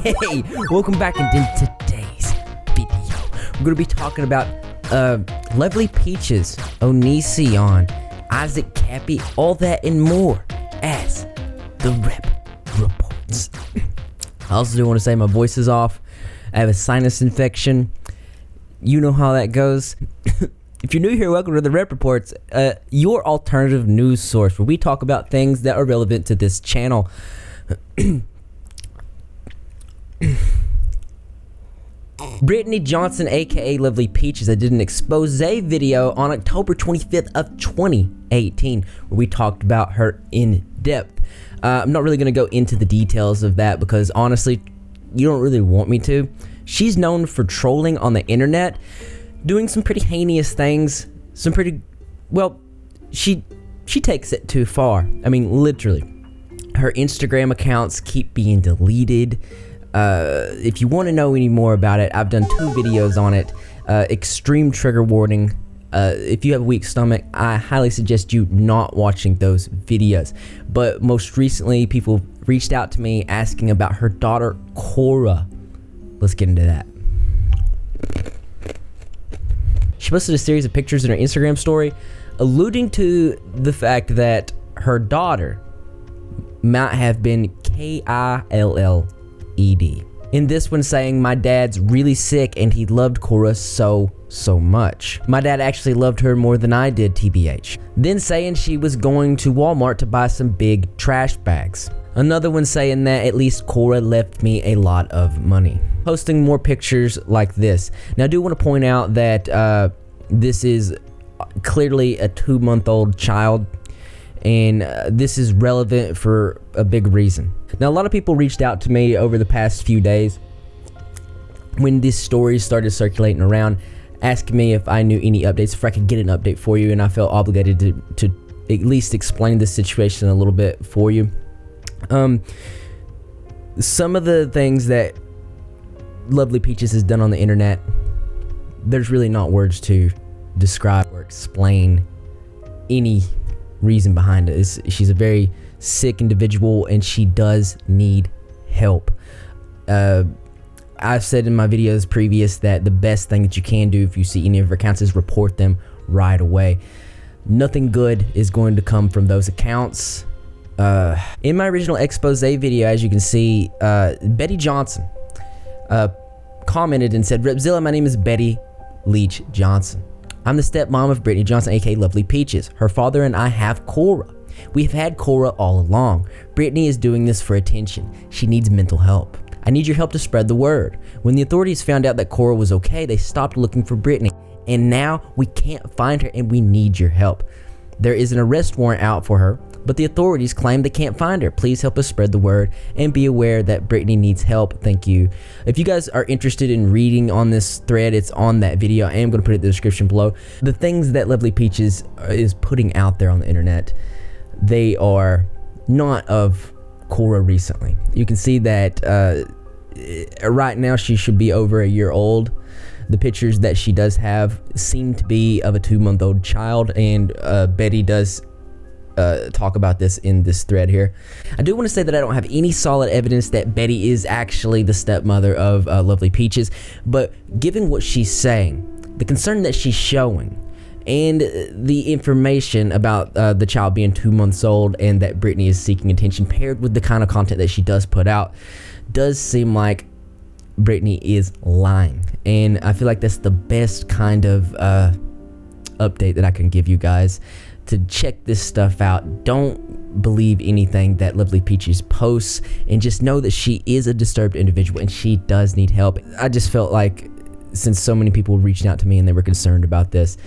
Hey, welcome back, and in today's video, we're going to be talking about Lovely Peaches, Onision, Isaac Kappy, all that and more as the Rep reports. I also do want to say my voice is off. I have a sinus infection. You know how that goes. If you're new here, welcome to the Rep Reports, your alternative news source where we talk about things that are relevant to this channel. Brittany Johnson, aka Lovely Peaches, I did an expose video on October 25th of 2018 where we talked about her in depth. I'm not really going to go into the details of that because honestly, you don't really want me to. She's known for trolling on the internet, doing some pretty heinous things, some pretty, well, she takes it too far. I mean, literally. Her Instagram accounts keep being deleted. If you want to know any more about it, I've done 2 videos on it. Extreme trigger warning. If you have a weak stomach, I highly suggest you not watching those videos. But most recently, people reached out to me asking about her daughter, Cora. Let's get into that. She posted a series of pictures in her Instagram story alluding to the fact that her daughter might have been Killed. In this one saying, my dad's really sick and he loved Cora so much. My dad actually loved her more than I did, TBH. Then saying she was going to Walmart to buy some big trash bags. Another one saying that at least Cora left me a lot of money. Posting more pictures like this. Now I do want to point out that this is clearly a 2-month-old child, and this is relevant for a big reason. Now a lot of people reached out to me over the past few days when this story started circulating around, asking me if I knew any updates, if I could get an update for you, and I felt obligated to at least explain the situation a little bit for you. Some of the things that Lovely Peaches has done on the internet, there's really not words to describe or explain any reason behind it. She's a very sick individual and she does need help. I've said in my videos previous that the best thing that you can do if you see any of her accounts is report them right away. Nothing good is going to come from those accounts. In my original expose video, as you can see, Betty Johnson commented and said, Repzilla, my name is Betty Leach Johnson. I'm the stepmom of Brittany Johnson, aka Lovely Peaches. Her father and I have Cora. We have had Cora all along. Brittany is doing this for attention. She needs mental help. I need your help to spread the word. When the authorities found out that Cora was okay, they stopped looking for Brittany. And now we can't find her and we need your help. There is an arrest warrant out for her, but the authorities claim they can't find her. Please help us spread the word and be aware that Brittany needs help. Thank you. If you guys are interested in reading on this thread, it's on that video. I am going to put it in the description below. The things that Lovely Peaches is putting out there on the internet, they are not of Cora recently. You can see that right now she should be over a year old. The pictures that she does have seem to be of a 2-month-old child, and Betty does talk about this in this thread here. I do want to say that I don't have any solid evidence that Betty is actually the stepmother of Lovely Peaches, but given what she's saying, the concern that she's showing, and the information about the child being 2 months old and that Brittany is seeking attention, paired with the kind of content that she does put out, does seem like Brittany is lying. And I feel like that's the best kind of update that I can give you guys. To check this stuff out, don't believe anything that Lovely Peaches posts, and just know that she is a disturbed individual and she does need help. I just felt like since so many people reached out to me and they were concerned about this,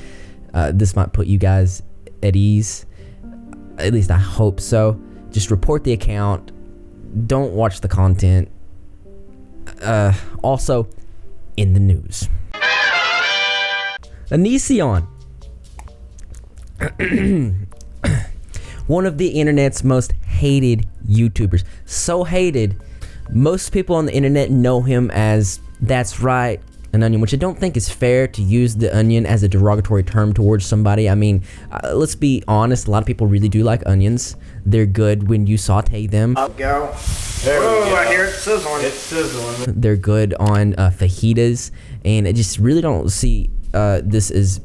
this might put you guys at ease. At least I hope so. Just report the account. Don't watch the content. Also, in the news, Onision, one of the internet's most hated YouTubers. So hated, most people on the internet know him as, that's right, an onion, which I don't think is fair to use the onion as a derogatory term towards somebody. I mean, let's be honest, a lot of people really do like onions. They're good when you saute them. Up go. There we go. I hear it sizzling. It's sizzling. They're good on fajitas, and I just really don't see this as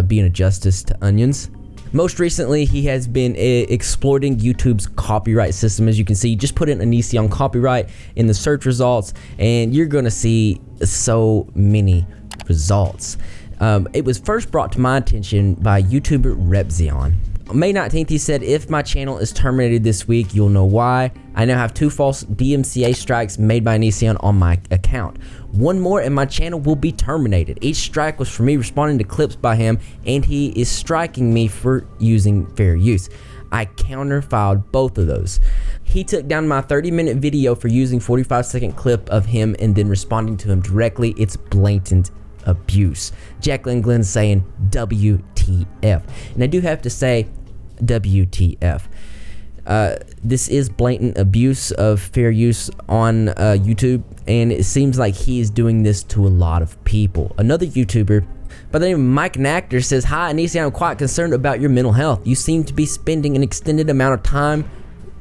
being a justice to onions. Most recently, he has been exploiting YouTube's copyright system. As you can see, just put in Onision copyright in the search results, and you're gonna see so many results. It was first brought to my attention by YouTuber Repzion. On May 19th, he said, "If my channel is terminated this week, you'll know why. I now have 2 false DMCA strikes made by Onision on my account. 1 more and my channel will be terminated. Each strike was for me responding to clips by him, and he is striking me for using fair use. I counter-filed both of those. He took down my 30-minute video for using 45-second clip of him and then responding to him directly. It's blatant abuse." Jacqueline Glenn saying WTF. And I do have to say WTF. This is blatant abuse of fair use on YouTube, and it seems like he is doing this to a lot of people. Another YouTuber by the name of Mike Nactor says, "Hi Onision, I'm quite concerned about your mental health. You seem to be spending an extended amount of time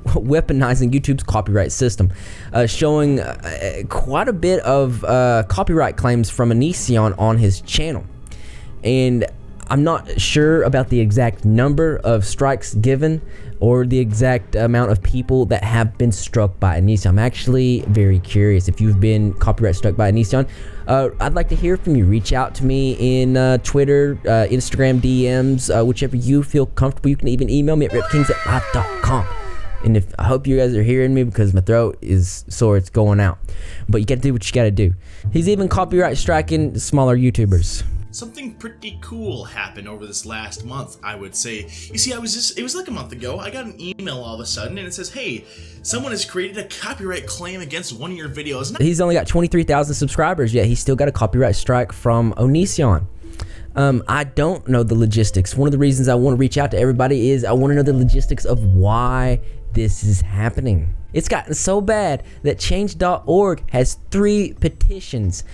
weaponizing YouTube's copyright system," showing quite a bit of copyright claims from Onision on his channel. And I'm not sure about the exact number of strikes given or the exact amount of people that have been struck by Onision. I'm actually very curious if you've been copyright struck by Onision. I'd like to hear from you. Reach out to me in Twitter, Instagram DMs, whichever you feel comfortable. You can even email me at repkings@life.com. And I hope you guys are hearing me because my throat is sore, it's going out. But you gotta do what you gotta do. He's even copyright striking smaller YouTubers. Something pretty cool happened over this last month, I would say. You see, it was like a month ago, I got an email all of a sudden and it says, "Hey, someone has created a copyright claim against one of your videos." He's only got 23,000 subscribers, yet he's still got a copyright strike from Onision. I don't know the logistics. One of the reasons I want to reach out to everybody is I want to know the logistics of why this is happening. It's gotten so bad that change.org has 3 petitions,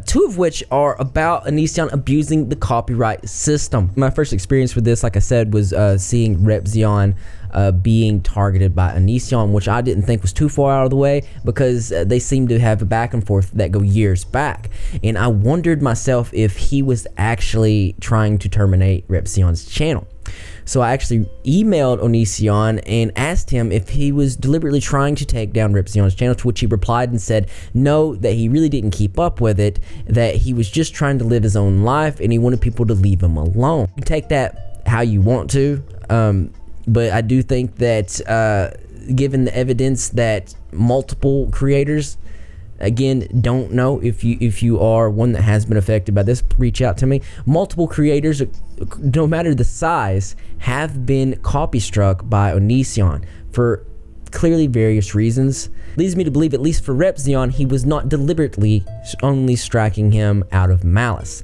2 of which are about Onision abusing the copyright system. My first experience with this, like I said, was seeing Repzion being targeted by Onision, which I didn't think was too far out of the way because they seem to have a back and forth that go years back. And I wondered myself if he was actually trying to terminate Repzion's channel. So I actually emailed Onision and asked him if he was deliberately trying to take down Repzion's channel, to which he replied and said no, that he really didn't keep up with it, that he was just trying to live his own life and he wanted people to leave him alone. You can take that how you want to, but I do think that given the evidence that multiple creators, again, don't know if you are one that has been affected by this, reach out to me. Multiple creators, no matter the size, have been copy struck by Onision for clearly various reasons. Leads me to believe, at least for Repzion, he was not deliberately only striking him out of malice.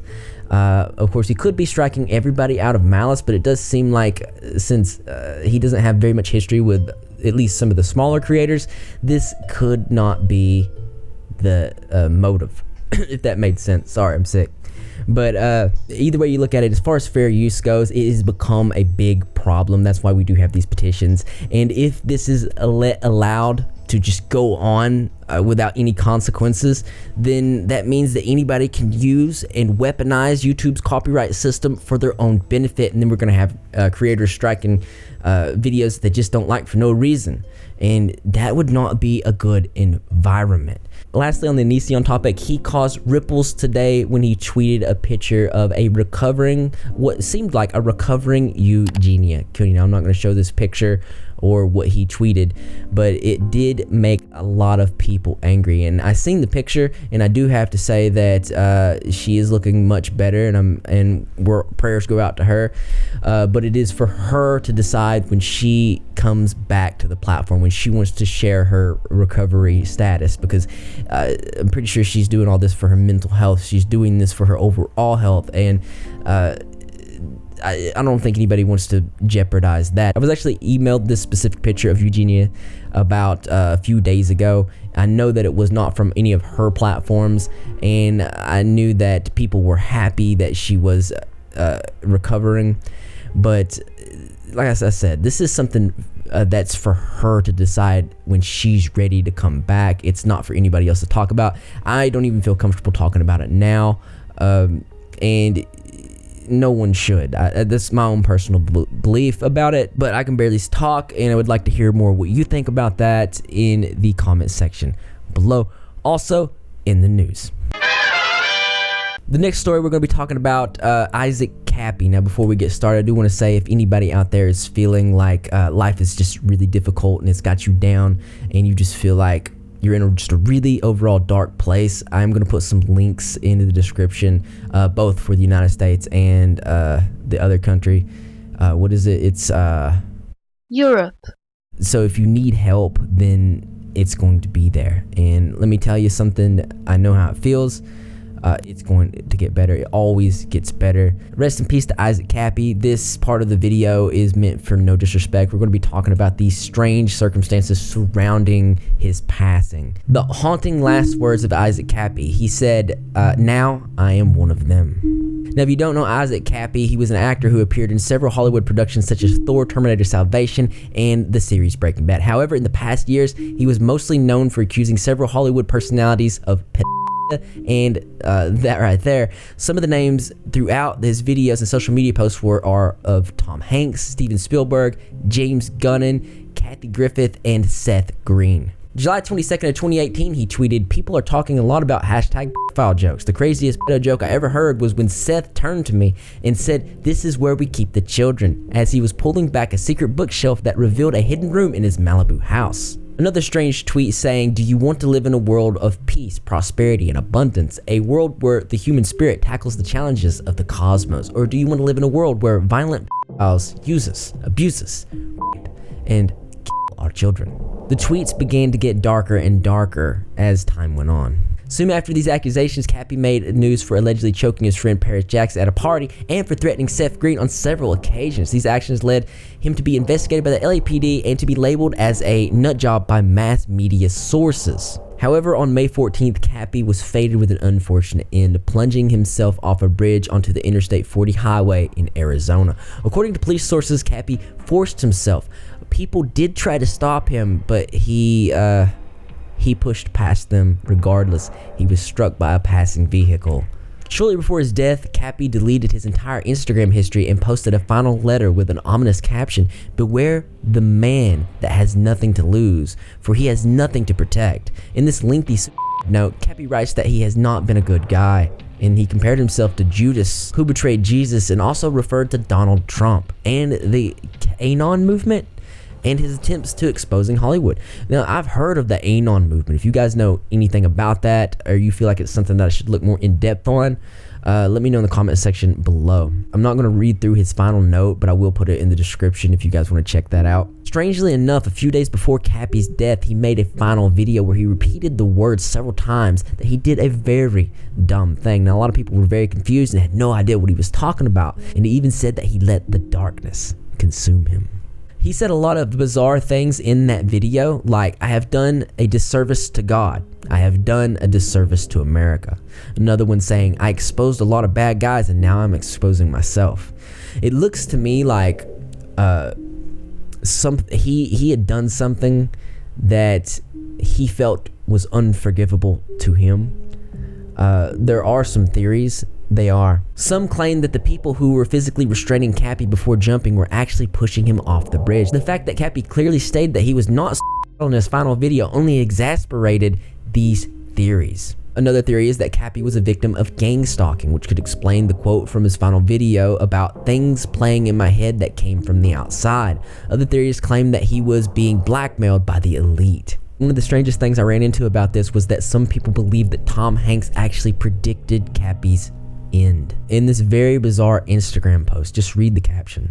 Of course, he could be striking everybody out of malice, but it does seem like since he doesn't have very much history with at least some of the smaller creators, this could not be the motive, if that made sense. Sorry, I'm sick. But either way you look at it, as far as fair use goes, it has become a big problem. That's why we do have these petitions. And if this is allowed to just go on without any consequences, then that means that anybody can use and weaponize YouTube's copyright system for their own benefit. And then we're going to have creators striking videos they just don't like for no reason. And that would not be a good environment. Lastly, on the Onision topic, he caused ripples today when he tweeted a picture of what seemed like a recovering Eugenia Cooney. Now, I'm not going to show this picture or what he tweeted, but it did make a lot of people angry. And I seen the picture, and I do have to say that she is looking much better, and prayers go out to her. But it is for her to decide when she comes back to the platform, when she wants to share her recovery status, because I'm pretty sure she's doing all this for her mental health. She's doing this for her overall health, and I don't think anybody wants to jeopardize that. I was actually emailed this specific picture of Eugenia about a few days ago. I know that it was not from any of her platforms, and I knew that people were happy that she was recovering. But like I said, this is something that's for her to decide when she's ready to come back. It's not for anybody else to talk about. I don't even feel comfortable talking about it now, and no one should. That's my own personal belief about it, but I can barely talk, and I would like to hear more what you think about that in the comment section below. Also, in the news. The next story we're going to be talking about Isaac Kappy. Now, before we get started, I do want to say, if anybody out there is feeling like life is just really difficult and it's got you down, and you just feel like you're in just a really overall dark place, I'm going to put some links into the description, both for the United States and the other country. What is it? It's Europe. So if you need help, then it's going to be there. And let me tell you something, I know how it feels. It's going to get better. It always gets better. Rest in peace to Isaac Kappy. This part of the video is meant for no disrespect. We're going to be talking about these strange circumstances surrounding his passing. The haunting last words of Isaac Kappy. He said, "Now I am one of them." Now, if you don't know Isaac Kappy, he was an actor who appeared in several Hollywood productions such as Thor, Terminator Salvation, and the series Breaking Bad. However, in the past years, he was mostly known for accusing several Hollywood personalities of and that right there. Some of the names throughout his videos and social media posts are of Tom Hanks, Steven Spielberg, James Gunn, Kathy Griffith, and Seth Green. July 22nd of 2018, he tweeted, "People are talking a lot about hashtag pedophile jokes. The craziest pedo joke I ever heard was when Seth turned to me and said, 'This is where we keep the children,' as he was pulling back a secret bookshelf that revealed a hidden room in his Malibu house." Another strange tweet saying, "Do you want to live in a world of peace, prosperity, and abundance? A world where the human spirit tackles the challenges of the cosmos? Or do you want to live in a world where violent pedophiles use us, abuse us, rape, and kill our children?" The tweets began to get darker and darker as time went on. Soon after these accusations, Kappy made news for allegedly choking his friend Paris Jackson at a party and for threatening Seth Green on several occasions. These actions led him to be investigated by the LAPD and to be labeled as a nutjob by mass media sources. However, on May 14th, Kappy was fated with an unfortunate end, plunging himself off a bridge onto the Interstate 40 highway in Arizona. According to police sources, Kappy forced himself. People did try to stop him, but he pushed past them regardless. He was struck by a passing vehicle. Shortly before his death, Kappy deleted his entire Instagram history and posted a final letter with an ominous caption, "Beware the man that has nothing to lose, for he has nothing to protect." In this lengthy note, Kappy writes that he has not been a good guy, and he compared himself to Judas, who betrayed Jesus, and also referred to Donald Trump and the Anon movement and his attempts to exposing Hollywood. Now, I've heard of the Anon movement. If you guys know anything about that, or you feel like it's something that I should look more in depth on, let me know in the comment section below. I'm not going to read through his final note, but I will put it in the description if you guys want to check that out. Strangely enough, a few days before Kappy's death, he made a final video where he repeated the words several times that he did a very dumb thing. Now, a lot of people were very confused and had no idea what he was talking about, and he even said that he let the darkness consume him. He said a lot of bizarre things in that video, like, "I have done a disservice to God. I have done a disservice to America." Another one saying, "I exposed a lot of bad guys and now I'm exposing myself." It looks to me like he had done something that he felt was unforgivable to him. There are some theories. Some claim that the people who were physically restraining Kappy before jumping were actually pushing him off the bridge. The fact that Kappy clearly stated that he was not in his final video only exasperated these theories. Another theory is that Kappy was a victim of gang stalking, which could explain the quote from his final video about "things playing in my head that came from the outside." Other theories claim that he was being blackmailed by the elite. One of the strangest things I ran into about this was that some people believe that Tom Hanks actually predicted Kappy's end. In this very bizarre Instagram post, just read the caption.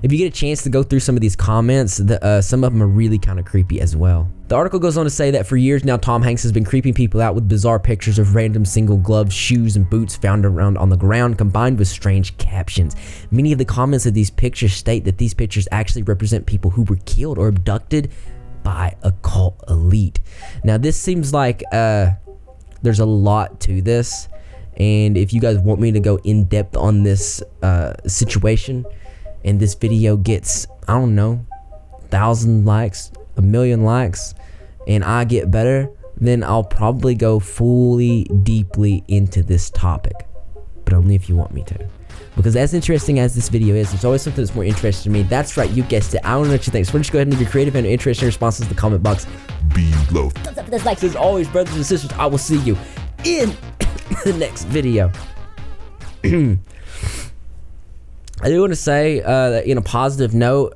If you get a chance to go through some of these comments, some of them are really kind of creepy as well. The article goes on to say that for years now, Tom Hanks has been creeping people out with bizarre pictures of random single gloves, shoes, and boots found around on the ground, combined with strange captions. Many of the comments of these pictures state that these pictures actually represent people who were killed or abducted by a cult elite. Now, this seems like there's a lot to this, and if you guys want me to go in depth on this situation, and this video gets, I don't know, 1,000 likes, 1,000,000 likes, and I get better, then I'll probably go fully deeply into this topic, but only if you want me to. Because as interesting as this video is, there's always something that's more interesting to me. That's right, you guessed it. I don't know what you think. So just go ahead and leave your creative and interesting responses in the comment box below. Thumbs up for those likes. As always, brothers and sisters, I will see you in the next video. I do want to say, that in a positive note,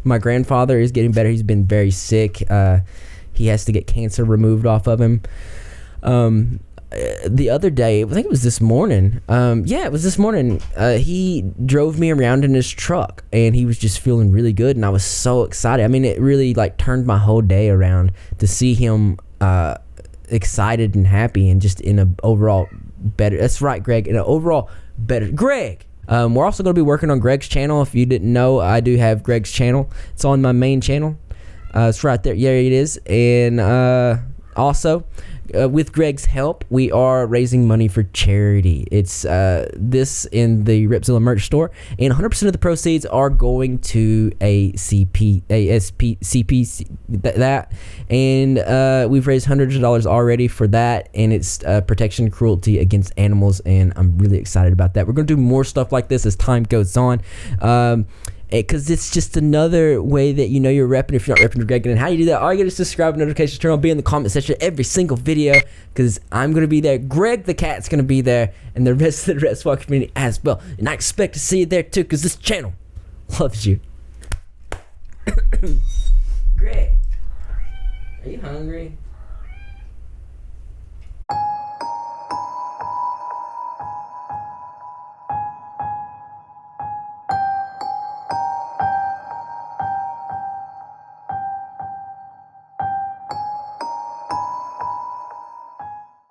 my grandfather is getting better. He's been very sick. He has to get cancer removed off of him. The other day, I think it was this morning. Yeah, it was this morning. He drove me around in his truck, and he was just feeling really good, and I was so excited. I mean, it really like turned my whole day around to see him excited and happy, and just in a overall better. That's right, Greg. In an overall better, Greg. We're also going to be working on Greg's channel. If you didn't know, I do have Greg's channel. It's on my main channel. It's right there. Yeah, it is. And also, with Greg's help, we are raising money for charity. It's this in the Repzilla merch store, and 100% of the proceeds are going to a CP, that, and we've raised hundreds of dollars already for that, and it's protection cruelty against animals, and I'm really excited about that. We're going to do more stuff like this as time goes on. Because it's just another way that you know you're repping if you're not repping Greg. And how you do that, all you gotta do is subscribe, notifications turn on, be in the comment section every single video, because I'm gonna be there. Greg the cat's gonna be there, and the rest of the Red Squad community as well. And I expect to see you there too, because this channel loves you. Greg, are you hungry?